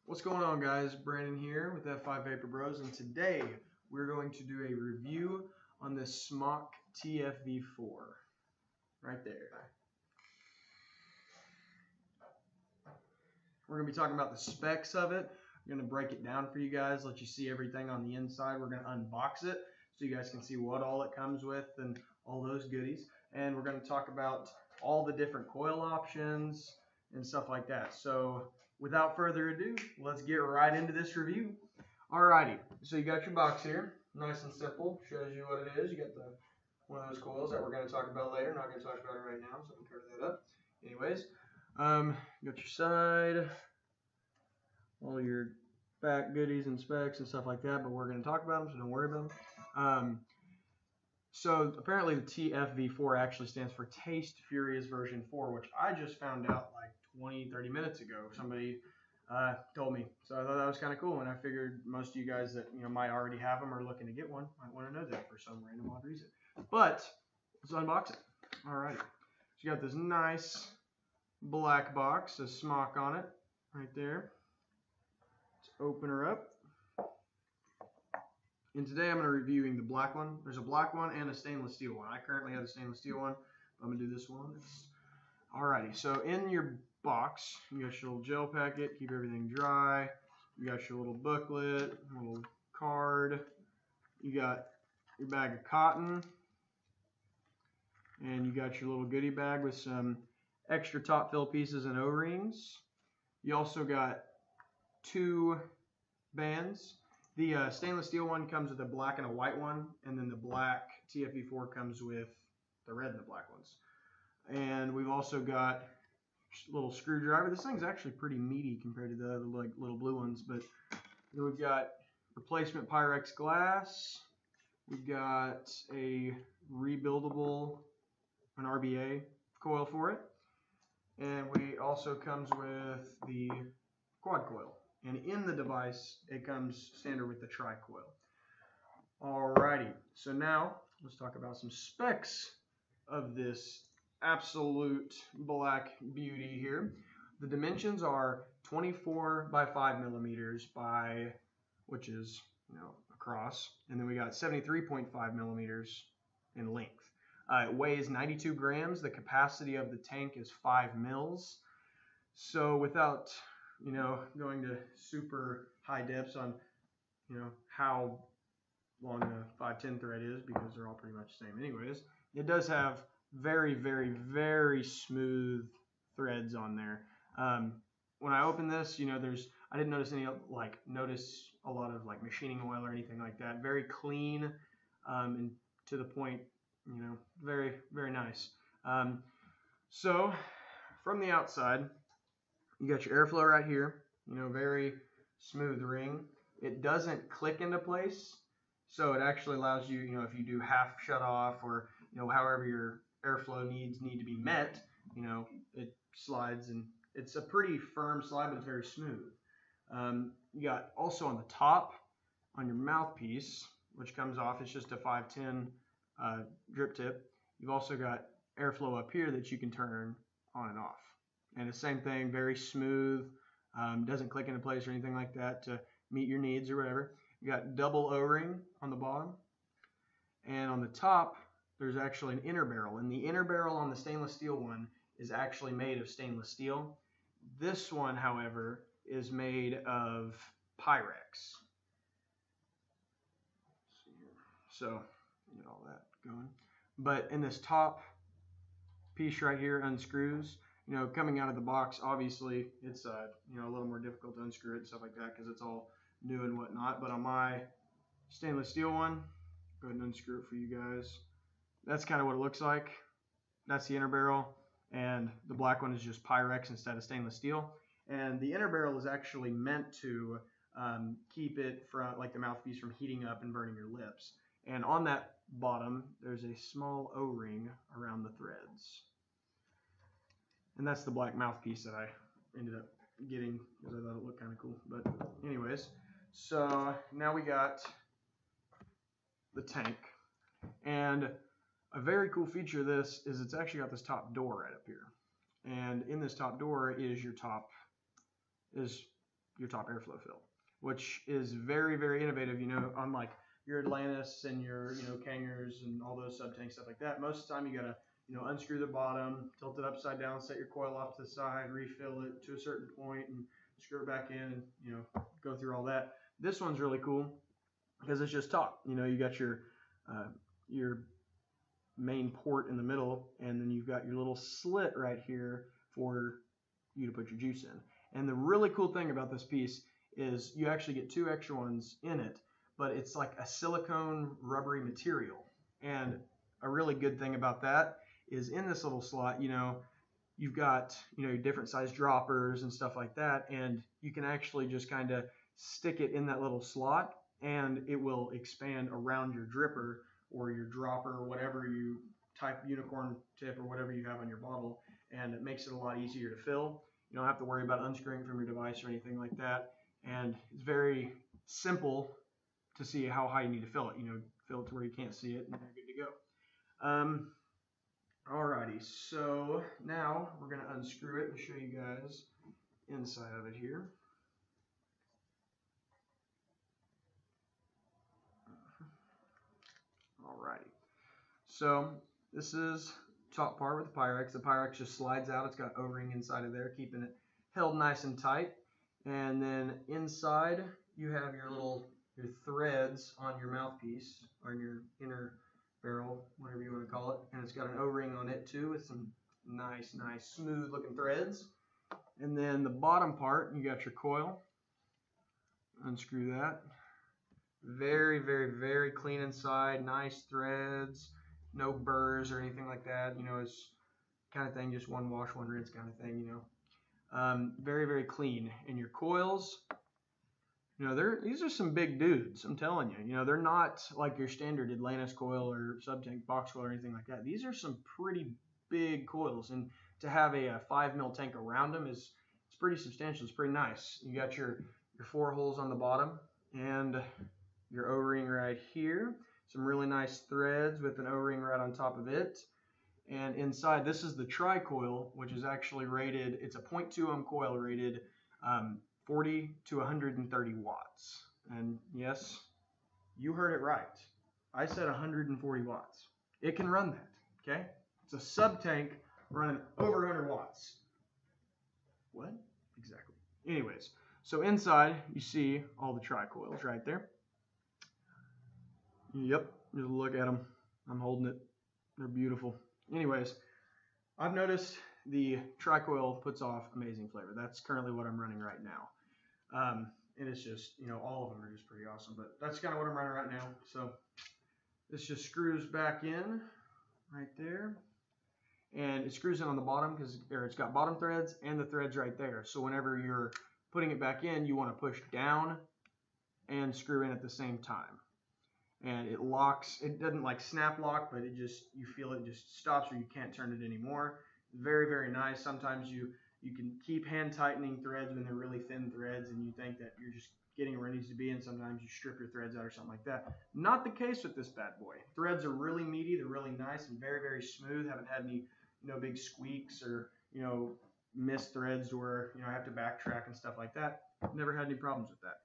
What's going on, guys? Brandon here with F5 Vapor Bros, and today we're going to do a review on this Smok TFV4 right there. We're going to be talking about the specs of it. I'm going to break it down for you guys, let you see everything on the inside. We're going to unbox it so you guys can see what all it comes with and all those goodies. And we're going to talk about all the different coil options and stuff like that. So without further ado, let's get right into this review. Alrighty, so you got your box here, nice and simple, shows you what it is. You got one of those coils that we're going to talk about later. Not going to talk about it right now, so I'm going to cover that up. Anyways, you got your side, all your back goodies and specs and stuff like that, but we're going to talk about them, so don't worry about them. So apparently the TFV4 actually stands for Taste Furious version 4, which I just found out like 20-30 minutes ago. Somebody told me, so I thought that was kind of cool, and I figured most of you guys that might already have them or looking to get one might want to know that for some random odd reason. But let's unbox it. Alrighty, so you got this nice black box, a Smok on it right there. Let's open her up. And today I'm going to be reviewing the black one. There's a black one and a stainless steel one. I currently have the stainless steel one. I'm going to do this one. Alrighty, so in your box, you got your little gel packet, keep everything dry. You got your little booklet, little card. You got your bag of cotton. And you got your little goodie bag with some extra top fill pieces and O-rings. You also got 2 bands. The stainless steel one comes with a black and a white one, and then the black TFV4 comes with the red and the black ones. And we've also got a little screwdriver. This thing's actually pretty meaty compared to the other little blue ones. But then we've got replacement Pyrex glass. We've got a rebuildable, an RBA coil for it. And we also comes with the quad coil. And in the device, it comes standard with the tri-coil. Alrighty, so now let's talk about some specs of this absolute black beauty here. The dimensions are 24 by 5 millimeters by, which is across, and then we got 73.5 millimeters in length. It weighs 92 grams. The capacity of the tank is 5 mils. So without going to super high depths on, how long the 510 thread is, because they're all pretty much the same anyways. It does have very, very, very smooth threads on there. When I opened this, I didn't notice any, notice a lot of machining oil or anything like that. Very clean, and to the point, very, very nice. So from the outside, you got your airflow right here, very smooth ring. It doesn't click into place, so it actually allows you, if you do half shut off or, however your airflow needs need to be met, it slides, and it's a pretty firm slide, but it's very smooth. You got also on the top, on your mouthpiece, which comes off, it's just a 510 drip tip. You've also got airflow up here that you can turn on and off. And the same thing, very smooth, doesn't click into place or anything like that to meet your needs or whatever. You got double O-ring on the bottom. And on the top, there's actually an inner barrel. And the inner barrel on the stainless steel one is actually made of stainless steel. This one, however, is made of Pyrex. So, get all that going. But in this top piece right here unscrews. Coming out of the box, obviously, it's a little more difficult to unscrew it and stuff like that because it's all new and whatnot. But on my stainless steel one, go ahead and unscrew it for you guys. That's kind of what it looks like. That's the inner barrel, and the black one is just Pyrex instead of stainless steel. And the inner barrel is actually meant to keep it from, the mouthpiece from heating up and burning your lips. And on that bottom, there's a small O-ring around the threads. And that's the black mouthpiece that I ended up getting because I thought it looked kind of cool. But anyways, so now we got the tank. And a very cool feature of this is it's actually got this top door right up here. And in this top door is your top, is your top airflow fill, which is very, very innovative. You know, unlike your Atlantis and your, you know, Kangers and all those sub-tanks, stuff like that. Most of the time you gotta, you know, unscrew the bottom, tilt it upside down, set your coil off to the side, refill it to a certain point, and screw it back in, and, you know, go through all that. This one's really cool because it's just top. You know, you got your main port in the middle, and then you've got your little slit right here for you to put your juice in. And the really cool thing about this piece is you actually get 2 extra ones in it, but it's like a silicone rubbery material. And a really good thing about that is in this little slot, you know, you've got, you know, different size droppers and stuff like that, and you can actually just kind of stick it in that little slot, and it will expand around your dripper or your dropper or whatever you type, unicorn tip or whatever you have on your bottle, and it makes it a lot easier to fill. You don't have to worry about unscrewing from your device or anything like that, and it's very simple to see how high you need to fill it. You know, fill it to where you can't see it, and you're good to go. Alrighty, so now we're going to unscrew it and show you guys inside of it here. Alrighty, so this is top part with the Pyrex. The Pyrex just slides out. It's got O-ring inside of there, keeping it held nice and tight. And then inside you have your threads on your mouthpiece, on your inner barrel, whatever you want to call it. And it's got an O-ring on it too with some nice smooth looking threads. And then the bottom part, you got your coil. Unscrew that. Very, very, very clean inside. Nice threads. No burrs or anything like that. You know, it's kind of thing, just one wash, one rinse kind of thing, you know. Very, very clean. And your coils, you know, these are some big dudes, I'm telling you. You know, they're not like your standard Atlantis coil or sub-tank box coil or anything like that. These are some pretty big coils, and to have a 5 mil tank around them it's pretty substantial. It's pretty nice. You got your 4 holes on the bottom and your O-ring right here. Some really nice threads with an O-ring right on top of it. And inside, this is the tri-coil, which is actually rated, it's a 0.2 ohm coil rated 40 to 130 watts. And yes, you heard it right. I said 140 watts. It can run that, okay? It's a sub-tank running over 100 watts. What? Exactly. Anyways, so inside, you see all the tri-coils right there. Yep, just look at them. I'm holding it. They're beautiful. Anyways, I've noticed the tri-coil puts off amazing flavor. That's currently what I'm running right now. And it's just, you know, all of them are just pretty awesome. But that's kind of what I'm running right now. So this just screws back in right there. And it screws in on the bottom because it's got bottom threads and the threads right there. So whenever you're putting it back in, you want to push down and screw in at the same time. And it locks. It doesn't like snap lock, but it just, you feel it just stops or you can't turn it anymore. Very, very nice. Sometimes you can keep hand tightening threads when they're really thin threads and you think that you're just getting where it needs to be, and sometimes you strip your threads out or something like that. Not the case with this bad boy. Threads are really meaty. They're really nice and very, very smooth. Haven't had any, you know, big squeaks or, you know, missed threads to where, you know, I have to backtrack and stuff like that. Never had any problems with that.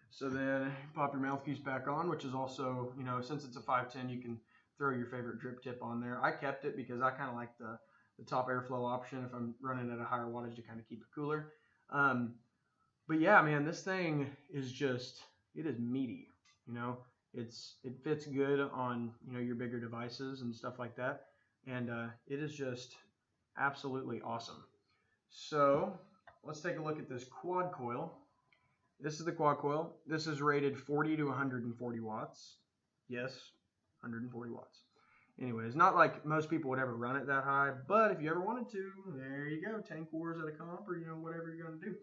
So then pop your mouthpiece back on, which is also, you know, since it's a 510, you can throw your favorite drip tip on there. I kept it because I kind of like the top airflow option if I'm running at a higher wattage to kind of keep it cooler. But yeah, man, this thing is just, it is meaty, you know. It fits good on, you know, your bigger devices and stuff like that. And it is just absolutely awesome. So let's take a look at this quad coil. This is the quad coil. This is rated 40 to 140 watts. Yes, 140 watts. Anyways, not like most people would ever run it that high, but if you ever wanted to, there you go. Tank wars at a comp, or, you know, whatever you're going to do.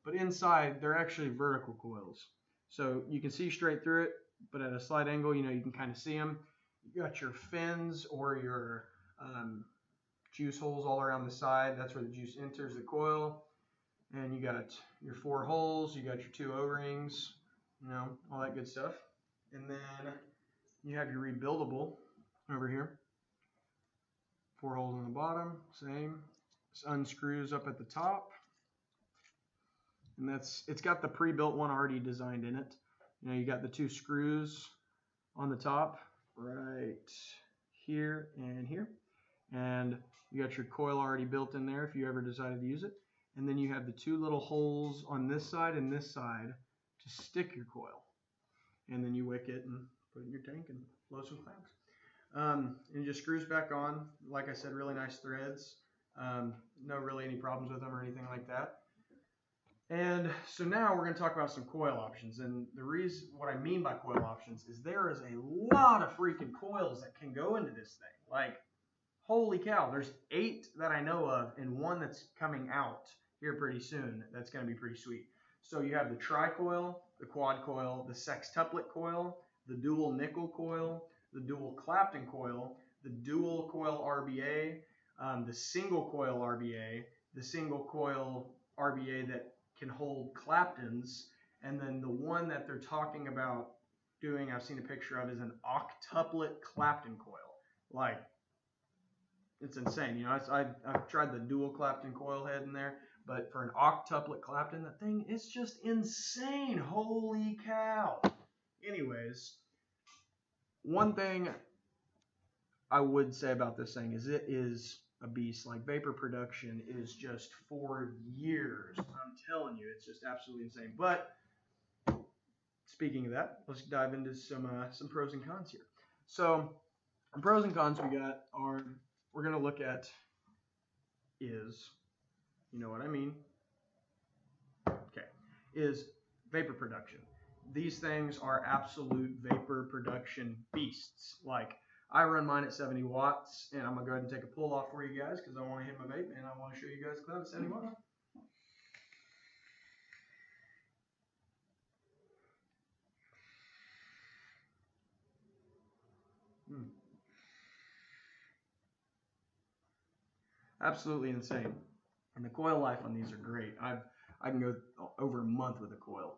But inside, they're actually vertical coils. So you can see straight through it, but at a slight angle, you know, you can kind of see them. You got your fins or your juice holes all around the side. That's where the juice enters the coil. And you got your 4 holes, you got your 2 O-rings, you know, all that good stuff. And then you have your rebuildable over here. 4 holes on the bottom, same. This unscrews up at the top. and it's got the pre-built one already designed in it. You know, you got the 2 screws on the top right here and here, and you got your coil already built in there if you ever decided to use it. And then you have the 2 little holes on this side and this side to stick your coil. And then you wick it and put it in your tank and blow some clouds. And it just screws back on. Like I said, really nice threads. No really any problems with them or anything like that. And so now we're going to talk about some coil options. And the reason, what I mean by coil options is there is a lot of freaking coils that can go into this thing. Like, holy cow, there's 8 that I know of and 1 that's coming out here pretty soon. That's going to be pretty sweet. So you have the tri-coil, the quad coil, the sextuplet coil, the dual nickel coil, the dual Clapton coil, the dual coil RBA, the single coil RBA, the single coil RBA that can hold Claptons, and then the one that they're talking about doing, I've seen a picture of, is an octuplet Clapton coil. Like, it's insane. You know, I've tried the dual Clapton coil head in there, but for an octuplet Clapton, that thing is just insane. Holy cow. Anyways, one thing I would say about this thing is it is a beast. Like, vapor production is just for years. I'm telling you, it's just absolutely insane. But speaking of that, let's dive into some pros and cons here. So, the pros and cons we got are, we're going to look at is, you know what I mean? Okay, is vapor production. These things are absolute vapor production beasts. Like, I run mine at 70 watts, and I'm going to go ahead and take a pull off for you guys because I want to hit my vape, and I want to show you guys a cloud at 70 watts. Absolutely insane. And the coil life on these are great. I can go over a month with a coil.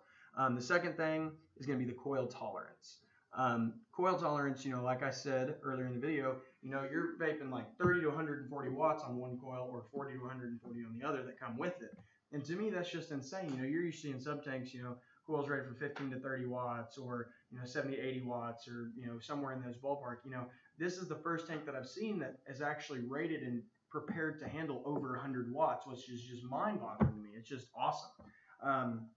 The second thing is going to be the coil tolerance. Coil tolerance, you know, like I said earlier in the video, you know, you're vaping like 30 to 140 watts on one coil or 40 to 140 on the other that come with it. And to me, that's just insane. You know, you're used to seeing sub-tanks, you know, coils rated from 15 to 30 watts or, you know, 70 to 80 watts or, you know, somewhere in those ballpark. You know, this is the first tank that I've seen that is actually rated and prepared to handle over 100 watts, which is just mind-boggling to me. It's just awesome.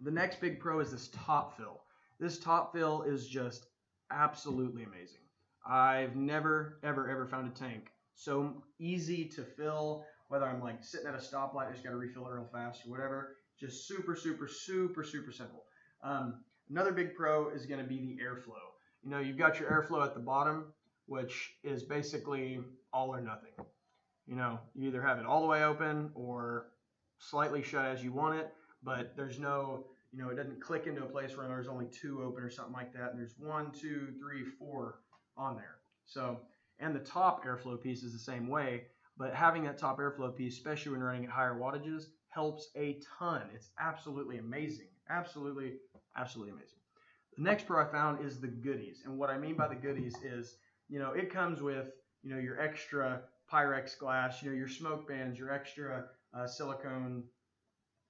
The next big pro is this top fill. This top fill is just absolutely amazing. I've never, ever found a tank so easy to fill, whether I'm like sitting at a stoplight, I just got to refill it real fast or whatever. Just super simple. Another big pro is going to be the airflow. You know, you've got your airflow at the bottom, which is basically all or nothing. You know, you either have it all the way open or slightly shut as you want it, but there's no, you know, it doesn't click into a place where there's only 2 open or something like that. And there's 1, 2, 3, 4 on there. So, and the top airflow piece is the same way, but having that top airflow piece, especially when running at higher wattages, helps a ton. It's absolutely amazing. Absolutely amazing. The next pro I found is the goodies. And what I mean by the goodies is, you know, it comes with, you know, your extra Pyrex glass, you know, your smoke bands, your extra silicone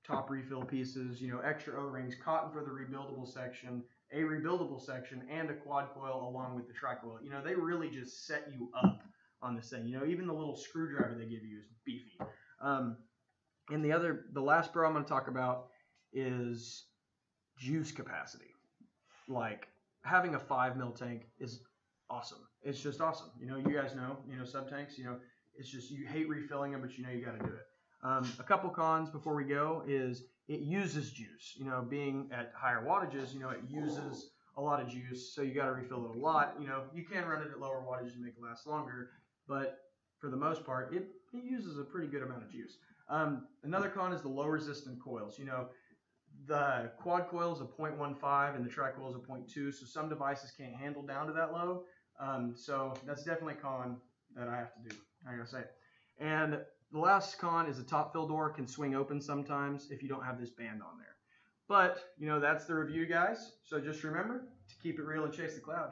top refill pieces, you know, extra O-rings, cotton for the rebuildable section, a rebuildable section, and a quad coil along with the tri-coil. You know, they really just set you up on this thing. You know, even the little screwdriver they give you is beefy. And the last pro I'm going to talk about is juice capacity. Like, having a 5 mil tank is awesome. It's just awesome. You know, you guys know, you know, sub tanks, you know, it's just, you hate refilling them, but you know you got to do it. A couple cons before we go is it uses juice. You know, being at higher wattages, you know, it uses a lot of juice, so you got to refill it a lot. You know, you can run it at lower wattages to make it last longer, but for the most part, it uses a pretty good amount of juice. Another con is the low resistant coils. You know, the quad coil is a 0.15 and the tri-coil is a 0.2, so some devices can't handle down to that low. So that's definitely a con that I have to do, I gotta say. And the last con is the top fill door can swing open sometimes if you don't have this band on there. But, you know, that's the review, guys. So just remember to keep it real and chase the cloud.